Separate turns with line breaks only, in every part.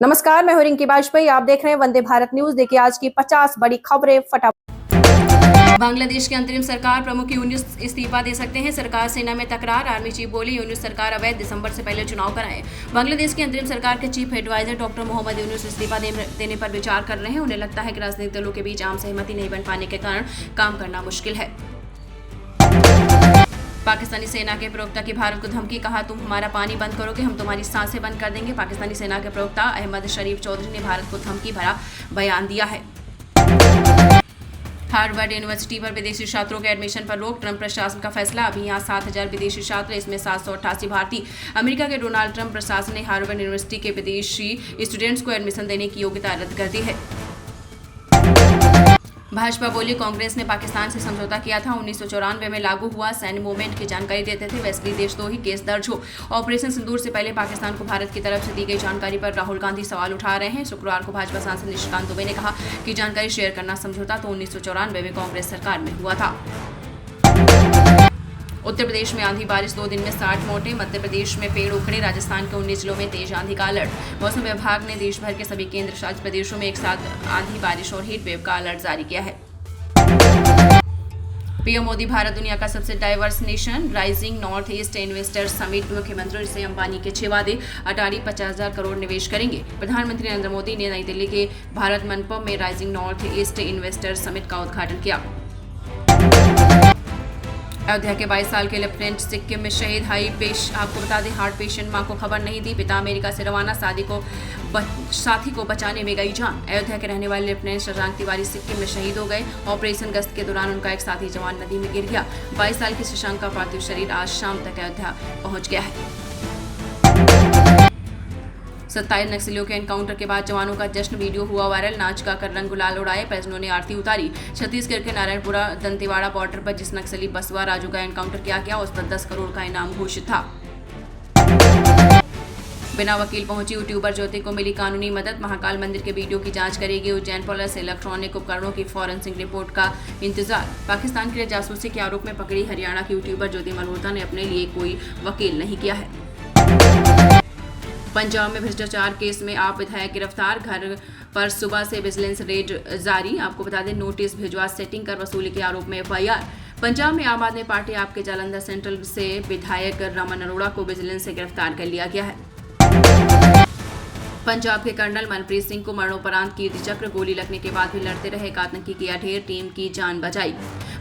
नमस्कार, मैं हूं रिंकी बाजपेयी। आप देख रहे हैं वंदे भारत न्यूज। देखिए आज की 50 बड़ी खबरें फटाफट।
बांग्लादेश के अंतरिम सरकार प्रमुख यूनुस इस्तीफा दे सकते हैं। सरकार सेना में तकरार। आर्मी चीफ बोली यूनुस सरकार अवैध, दिसंबर से पहले चुनाव कराएं। बांग्लादेश की अंतरिम सरकार के chief adviser doctor Mohammad Yunus इस्तीफा देने पर विचार कर रहे हैं। उन्हें लगता है कि राजनीतिक दलों के बीच आम सहमति नहीं बन पाने के कारण काम करना मुश्किल है। पाकिस्तानी सेना के प्रवक्ता की भारत को धमकी, कहा तुम हमारा पानी बंद करोगे हम तुम्हारी सांसें बंद कर देंगे। पाकिस्तानी सेना के प्रवक्ता अहमद शरीफ चौधरी ने भारत को धमकी भरा बयान दिया है। हार्वर्ड यूनिवर्सिटी पर विदेशी छात्रों के एडमिशन पर रोक, ट्रंप प्रशासन का फैसला। अभी यहाँ 7,000 विदेशी छात्र, इसमें 788 भारतीय। अमेरिका के डोनाल्ड ट्रंप प्रशासन ने हार्वर्ड यूनिवर्सिटी के विदेशी स्टूडेंट्स को एडमिशन देने की योग्यता रद्द कर दी है। भाजपा बोली कांग्रेस ने पाकिस्तान से समझौता किया था, 1994 में लागू हुआ। सैन्य मूवमेंट की जानकारी देते थे वेस्टली देशद्रोही केस दर्ज हो। ऑपरेशन सिंदूर से पहले पाकिस्तान को भारत की तरफ से दी गई जानकारी पर राहुल गांधी सवाल उठा रहे हैं। शुक्रवार को भाजपा सांसद निशिकांत दुबे ने कहा कि जानकारी शेयर करना समझौता तो 1994 में कांग्रेस सरकार में हुआ था। उत्तर प्रदेश में आंधी बारिश, 2 दिन में 60 मौतें। मध्य प्रदेश में पेड़ उखड़े, राजस्थान के 19 जिलों में तेज आंधी का अलर्ट। मौसम विभाग ने देश भर के सभी केंद्र शासित प्रदेशों में एक साथ आंधी बारिश और हीट वेव का अलर्ट जारी किया है। पीएम मोदी भारत दुनिया का सबसे diverse nation, rising north east investor summit. मुख्यमंत्री से अंबानी के 6 वादे, अटारी 50,000 करोड़ निवेश करेंगे। प्रधानमंत्री नरेंद्र मोदी ने नई दिल्ली के भारत मंडपम में rising north east investor summit का उद्घाटन किया। अयोध्या के 22 साल के लेफ्टिनेंट सिक्किम में शहीद। आपको बता दें हार्ट पेशेंट, मां को खबर नहीं दी, पिता अमेरिका से रवाना, साथी को बचाने में गई जान। अयोध्या के रहने वाले लेफ्टिनेंट शशांक तिवारी सिक्किम में शहीद हो गए। ऑपरेशन गश्त के दौरान उनका एक साथी जवान नदी में गिर गया। 22 साल के शशांक का पार्थिव शरीर आज शाम तक अयोध्या पहुंच गया है। 27 नक्सलियों के एनकाउंटर के बाद जवानों का जश्न, वीडियो हुआ वायरल। नाच गाकर रंग गुलाल उड़ाए, परिजनों ने आरती उतारी। छत्तीसगढ़ के नारायणपुरा दंतेवाड़ा बॉर्डर पर जिस नक्सली बसवा राजू का एनकाउंटर किया गया उस पर 10 करोड़ का इनाम घोषित था। बिना वकील पहुंची यूट्यूबर ज्योति को मिली कानूनी मदद। महाकाल मंदिर के वीडियो की जांच करेगी उज्जैन पुलिस। इलेक्ट्रॉनिक उपकरणों की फॉरेंसिक रिपोर्ट का इंतजार। पाकिस्तान के लिए जासूसी के आरोप में पकड़ी हरियाणा की यूट्यूबर ज्योति मल्होत्रा ने अपने लिए कोई वकील नहीं किया है। पंजाब में भ्रष्टाचार केस में आप विधायक गिरफ्तार, घर पर सुबह से विजिलेंस रेड जारी। आपको बता दें नोटिस भिजवा सेटिंग कर वसूली के आरोप में एफआईआर। पंजाब में आम आदमी पार्टी आपके जालंधर सेंट्रल से विधायक रमन अरोड़ा को विजिलेंस से गिरफ्तार कर लिया गया है। पंजाब के कर्नल मनप्रीत सिंह को मरणोपरांत कीर्ति चक्र, गोली लगने के बाद भी लड़ते रहे, एक आतंकी किया ढेर, टीम की जान बचाई।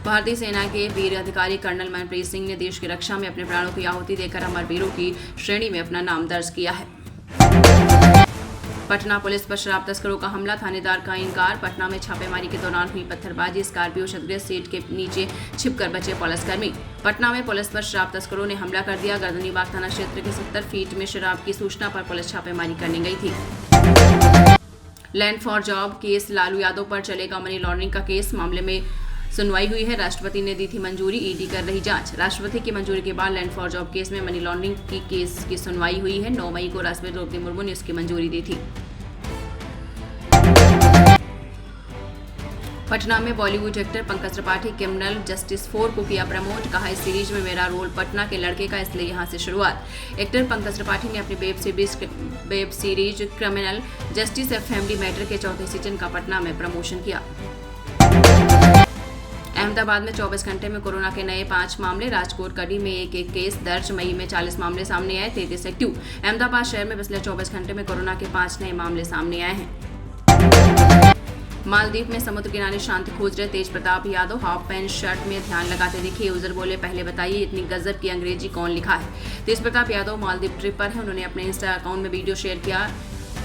भारतीय सेना के वीर अधिकारी कर्नल मनप्रीत सिंह ने देश की रक्षा में अपने प्राणों की आहुति देकर अमर वीरों की श्रेणी में अपना नाम दर्ज किया है। पटना पुलिस पर शराब तस्करों का हमला, थानेदार का इनकार। पटना में छापेमारी के दौरान हुई पत्थरबाजी, स्कॉर्पियो क्षतिग्रस्त, सीट के नीचे छिपकर बचे पुलिसकर्मी। पटना में पुलिस पर शराब तस्करों ने हमला कर दिया। गर्दनीबाग थाना क्षेत्र के 70 फीट में शराब की सूचना पर पुलिस छापेमारी करने गई थी। Land for job case, Lalu Yadav पर चलेगा मनी लॉन्ड्रिंग का केस। मामले में सुनवाई हुई है, राष्ट्रपति ने दी थी मंजूरी, ईडी कर रही जांच। राष्ट्रपति की मंजूरी के बाद लैंड फॉर जॉब केस में मनी लॉन्ड्रिंग की केस की सुनवाई हुई है। 9 मई को राष्ट्रपति द्रौपदी मुर्मू ने उसकी मंजूरी दी थी। पटना में Bollywood actor Pankaj Tripathi criminal justice 4 को किया प्रमोट, कहा इस सीरीज में मेरा रोल पटना के लड़के का, इसलिए यहां से शुरुआत। एक्टर पंकज त्रिपाठी ने अपनी web series criminal justice a family matter के 4थे सीजन का पटना में प्रमोशन किया। अहमदाबाद में 24 घंटे में कोरोना के नए 5 मामले, राजकोट कड़ी में एक केस दर्ज। मई में 40 मामले सामने आए, 33 एक्टिव। अहमदाबाद शहर में पिछले 24 घंटे में कोरोना के 5 नए मामले सामने आए हैं। मालदीव में समुद्र किनारे शांति खोज रहे Tej Pratap Yadav half pant shirt में ध्यान लगाते दिखे। यूजर बोले पहले बताइए इतनी गजब की अंग्रेजी कौन लिखा है। तेज प्रताप यादव मालदीव ट्रिप पर है। उन्होंने अपने इंस्टा अकाउंट में वीडियो शेयर किया।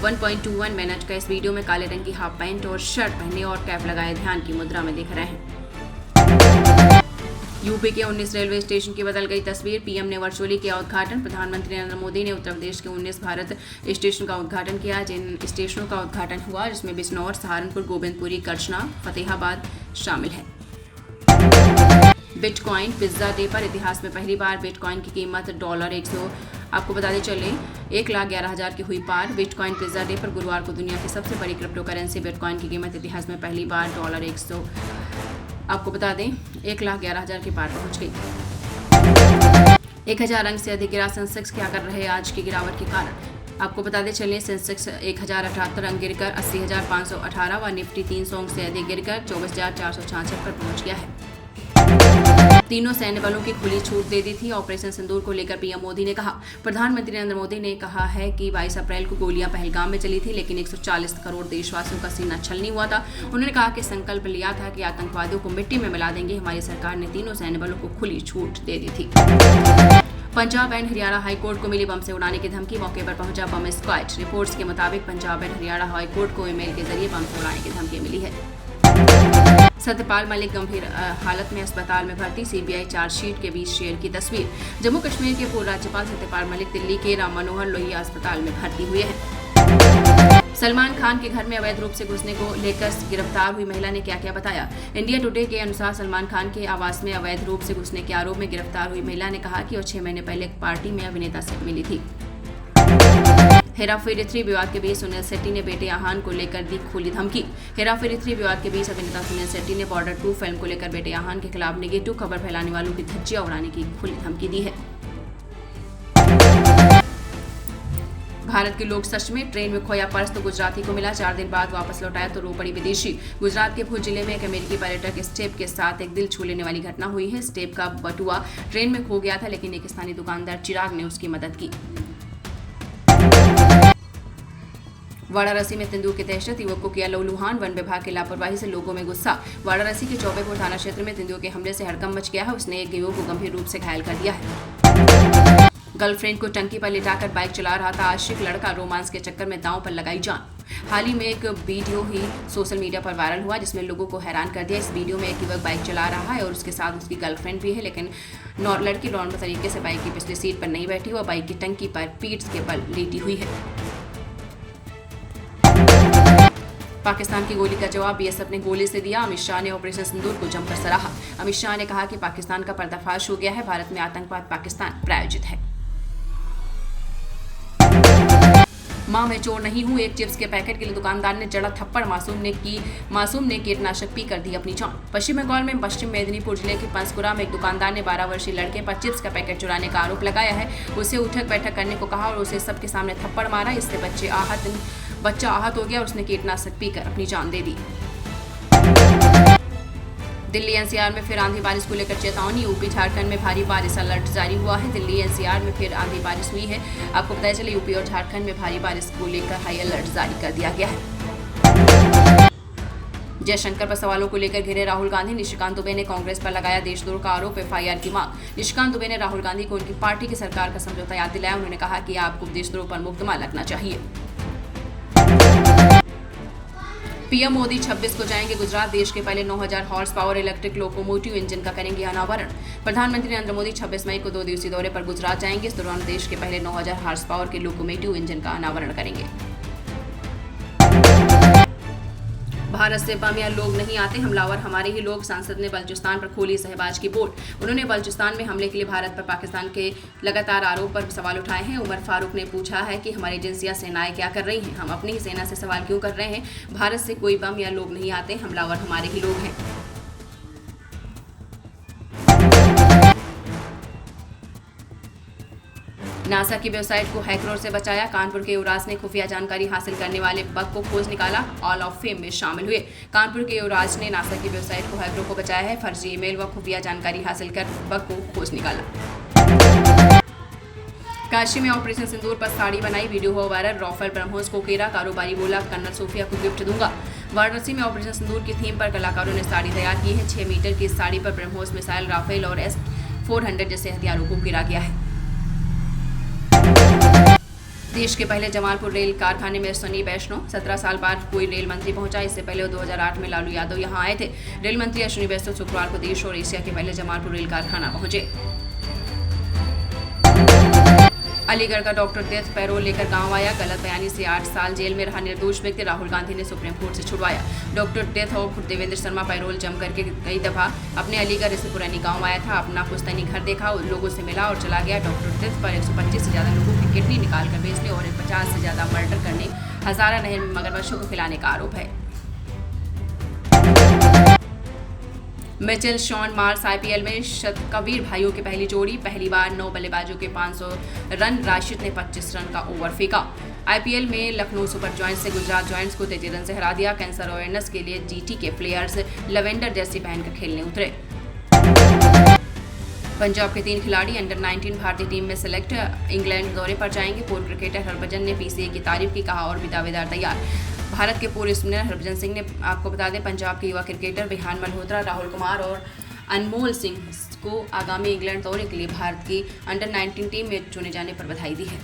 1.21 मिनट का इस वीडियो में काले रंग की हाफ पैंट और शर्ट पहने और कैप लगाए ध्यान की मुद्रा में दिख रहे हैं। यूपी के 19 रेलवे स्टेशन की बदल गई तस्वीर, पीएम ने वर्चुअली किया उद्घाटन। प्रधानमंत्री नरेंद्र मोदी ने उत्तर प्रदेश के 19 भारत स्टेशन का उद्घाटन किया। जिन स्टेशनों का उद्घाटन हुआ जिसमें बिजनौर, सहारनपुर, गोविंदपुरी, करछना, फतेहाबाद शामिल है। बिटकॉइन पिज्जा डे पर इतिहास में पहली बार बिटकॉइन की कीमत $100 आपको बताते चले 1,11,000 की हुई पार। बिटकॉइन पिज्जा डे पर गुरुवार को दुनिया की सबसे बड़ी क्रिप्टो करेंसी बिटकॉइन की कीमत इतिहास में पहली बार $100 आपको बता दें 1,11,000 के पार पहुंच गई। 1,000 अंक से अधिक गिरा सेंसेक्स, क्या कर रहे आज की गिरावट के कारण। आपको बताते चलिए सेंसेक्स 1078 अंक गिरकर 80,518 व निफ्टी 300 अंक से अधिक गिरकर 24,466 पर पहुंच गया है। तीनों सैन्य बलों की खुली छूट दे दी थी। ऑपरेशन सिंदूर को लेकर पीएम मोदी ने कहा, प्रधानमंत्री नरेंद्र मोदी ने कहा है कि 22 अप्रैल को गोलियां पहलगाम में चली थी, लेकिन 140 करोड़ देशवासियों का सीना छलनी हुआ था। उन्होंने कहा कि संकल्प लिया था कि आतंकवादियों को मिट्टी में मिला देंगे। हमारी सरकार ने तीनों सैन्य बलों को खुली छूट दे दी थी। पंजाब एंड हरियाणा हाईकोर्ट को मिली बम से उड़ाने की धमकी, मौके पर पहुंचा बम स्क्वाड। रिपोर्ट्स के मुताबिक पंजाब एंड हरियाणा हाईकोर्ट को ईमेल के जरिए बम से उड़ाने की धमकी मिली है। सत्यपाल मलिक गंभीर हालत में अस्पताल में भर्ती, सीबीआई चार्जशीट के बीच शेयर की तस्वीर। जम्मू कश्मीर के पूर्व राज्यपाल सत्यपाल मलिक दिल्ली के राम मनोहर लोहिया अस्पताल में भर्ती हुए हैं। सलमान खान के घर में अवैध रूप से घुसने को लेकर गिरफ्तार हुई महिला ने क्या क्या बताया। इंडिया टुडे के अनुसार सलमान खान के आवास में अवैध रूप से घुसने के आरोप में गिरफ्तार हुई महिला ने कहा कि वो 6 महीने पहले एक पार्टी में अभिनेता से मिली थी। हेराफेरी 3 विवाद के बीच सुनील शेट्टी ने बेटे आहान को लेकर दी खुली धमकी। हेराफेरी 3 विवाद के बीच अभिनेता सुनील शेट्टी ने बॉर्डर 2 फिल्म को लेकर बेटे आहान के खिलाफ नेगेटिव खबर फैलाने वालों की धज्जियां उड़ाने की खुली धमकी दी है। भारत के लोग सच में, ट्रेन में खोया पर्स तो गुजराती को मिला, 4 दिन बाद वापस लौटाया तो रो पड़ी विदेशी। गुजरात के भुज जिले में एक अमेरिकी पर्यटक स्टेप के साथ एक दिल छू लेने वाली घटना हुई है। स्टेप का बटुआ ट्रेन में खो गया था, लेकिन एक स्थानीय दुकानदार चिराग ने उसकी मदद की। वाराणसी में तेंदुआ के दहशत, युवक को किया लहूलुहान, वन विभाग की लापरवाही से लोगों में गुस्सा। वाराणसी के चौबेपुर थाना क्षेत्र में तेंदुआ के हमले से हड़कंप मच गया है। उसने एक युवक को गंभीर रूप से घायल कर दिया है। गर्लफ्रेंड को टंकी पर लिटाकर बाइक चला रहा था आशिक लड़का, रोमांस के चक्कर में दांव पर लगाई जान। हाल ही में एक वीडियो ही सोशल मीडिया पर वायरल हुआ जिसमें लोगों को हैरान कर दिया। इस वीडियो में एक युवक बाइक चला रहा है और उसके साथ उसकी गर्लफ्रेंड भी है, लेकिन लड़की नॉर्मल तरीके से बाइक की पिछली सीट पर नहीं बैठी, वह बाइक की टंकी पर पीठ के बल लेटी हुई है। पाकिस्तान की गोली का जवाब बीएसएफ ने गोली से दिया। अमित शाह ने ऑपरेशन सिंदूर को जमकर सराहा। अमित शाह ने कहा कि पाकिस्तान का पर्दाफाश हो गया है, भारत में आतंकवाद पाकिस्तान प्रायोजित है। मां मैं चोर नहीं हूं, एक चिप्स के पैकेट के लिए दुकानदार ने जड़ा थप्पड़, मासूम ने कीटनाशक पी कर दी अपनी जान। पश्चिम बंगाल में पश्चिम मेदिनीपुर जिले के पंसकुरा में एक दुकानदार ने 12 वर्षीय लड़के पर चिप्स का पैकेट चुराने का आरोप लगाया है। उसे उठक बैठक करने को कहा और उसे सबके सामने थप्पड़ मारा। इससे बच्चा आहत हो गया और उसने कीटनाशक पीकर अपनी जान दे दी। दिल्ली एनसीआर में फिर आंधी बारिश को लेकर चेतावनी, यूपी झारखंड में भारी बारिश अलर्ट जारी हुआ है। दिल्ली एनसीआर में फिर आंधी बारिश हुई है। आपको बताया चले यूपी और झारखंड में भारी बारिश को लेकर हाई अलर्ट जारी कर दिया गया है। जयशंकर पर सवालों को लेकर घिरे राहुल गांधी, निशिकांत दुबे ने कांग्रेस पर लगाया देशद्रोह का आरोप, एफआईआर की मांग। निशिकांत दुबे ने राहुल गांधी को उनकी पार्टी की सरकार का समझौता याद दिलाया। उन्होंने कहा कि आपको देशद्रोह पर मुकदमा लगना चाहिए। पीएम मोदी 26 को जाएंगे गुजरात, देश के पहले 9000 horse power electric locomotive engine का करेंगे अनावरण। प्रधानमंत्री नरेंद्र मोदी 26 मई को 2 दिवसीय दौरे पर गुजरात जाएंगे। इस दौरान देश के पहले 9000 हॉर्स पावर के लोकोमोटिव इंजन का अनावरण करेंगे। भारत से बम या लोग नहीं आते, हमलावर हमारे ही लोग। सांसद ने बलूचिस्तान पर खोली शहबाज की बोल। उन्होंने बलूचिस्तान में हमले के लिए भारत पर पाकिस्तान के लगातार आरोप पर सवाल उठाए हैं। उमर फारूक ने पूछा है कि हमारी एजेंसियां सेनाएं क्या कर रही हैं, हम अपनी ही सेना से सवाल क्यों कर रहे हैं। भारत से कोई बम या लोग नहीं आते, हमलावर हमारे ही लोग हैं। नासा की वेबसाइट को हैकरों से बचाया, कानपुर के युवराज ने खुफिया जानकारी हासिल करने वाले बग को खोज निकाला, ऑल ऑफ फेम में शामिल हुए। कानपुर के युवराज ने नासा की वेबसाइट को हैकरों को बचाया है, फर्जी ईमेल व खुफिया जानकारी हासिल कर बग को खोज निकाला। काशी में ऑपरेशन सिंदूर पर साड़ी बनाई, वीडियो हुआ वायरल, रॉफेल ब्रह्मोस को घेरा, कारोबारी बोला कर्नल सोफिया को गिफ्ट दूंगा। वाराणसी में ऑपरेशन सिंदूर की थीम पर कलाकारों ने साड़ी तैयार की है। 6 मीटर की इस साड़ी पर ब्रह्मोस मिसाइल, राफेल और S-400 जैसे हथियारों को गिरा गया है। देश के पहले जमालपुर रेल कारखाने में अश्विनी वैष्णव, 17 साल बाद कोई रेल मंत्री पहुंचा। इससे पहले 2008 में लालू यादव यहां आए थे। रेल मंत्री अश्विनी वैष्णव शुक्रवार को देश और एशिया के पहले जमालपुर रेल कारखाना पहुंचे। अलीगढ़ का डॉक्टर डेथ पैरोल लेकर गांव आया, गलत बयानी से 8 साल जेल में रहा निर्दोष व्यक्ति राहुल गांधी ने सुप्रीम कोर्ट से छुड़वाया। डॉक्टर डेथ और देवेंद्र शर्मा पैरोल जम करके कई दफा अपने अलीगढ़ से पुरानी गांव आया था, अपना पुश्तैनी घर देखा, लोगों से मिला और चला गया। डॉक्टर डेथ पर 125 से ज्यादा लोगों की किडनी निकाल कर बेचने और 50 से ज्यादा मर्डर करने, हजारा नहर में मगरमच्छों को खिलाने का आरोप है। मिचेल शॉन मार्स आईपीएल में शतकबीर भाइयों की पहली जोड़ी, पहली बार 9 बल्लेबाजों के 500 रन, राशिद ने 25 रन का ओवर फेंका। आईपीएल में लखनऊ सुपर जॉयंट्स से गुजरात जॉयंट्स को 33 रन से हरा दिया। कैंसर अवेयरनेस के लिए जीटी के प्लेयर्स लवेंडर जर्सी पहनकर खेलने उतरे। पंजाब के 3 खिलाड़ी अंडर 19 भारतीय टीम में सेलेक्ट, इंग्लैंड दौरे पर जाएंगे। पूर्व क्रिकेटर हरभजन ने पीसीए की तारीफ की, कहा और भी दावेदार तैयार। भारत के पूर्व स्पिनर हरभजन सिंह ने, आपको बता दें, पंजाब के युवा क्रिकेटर विहान मल्होत्रा, राहुल कुमार और अनमोल सिंह को आगामी इंग्लैंड दौरे के लिए भारत की अंडर 19 टीम में चुने जाने पर बधाई दी है।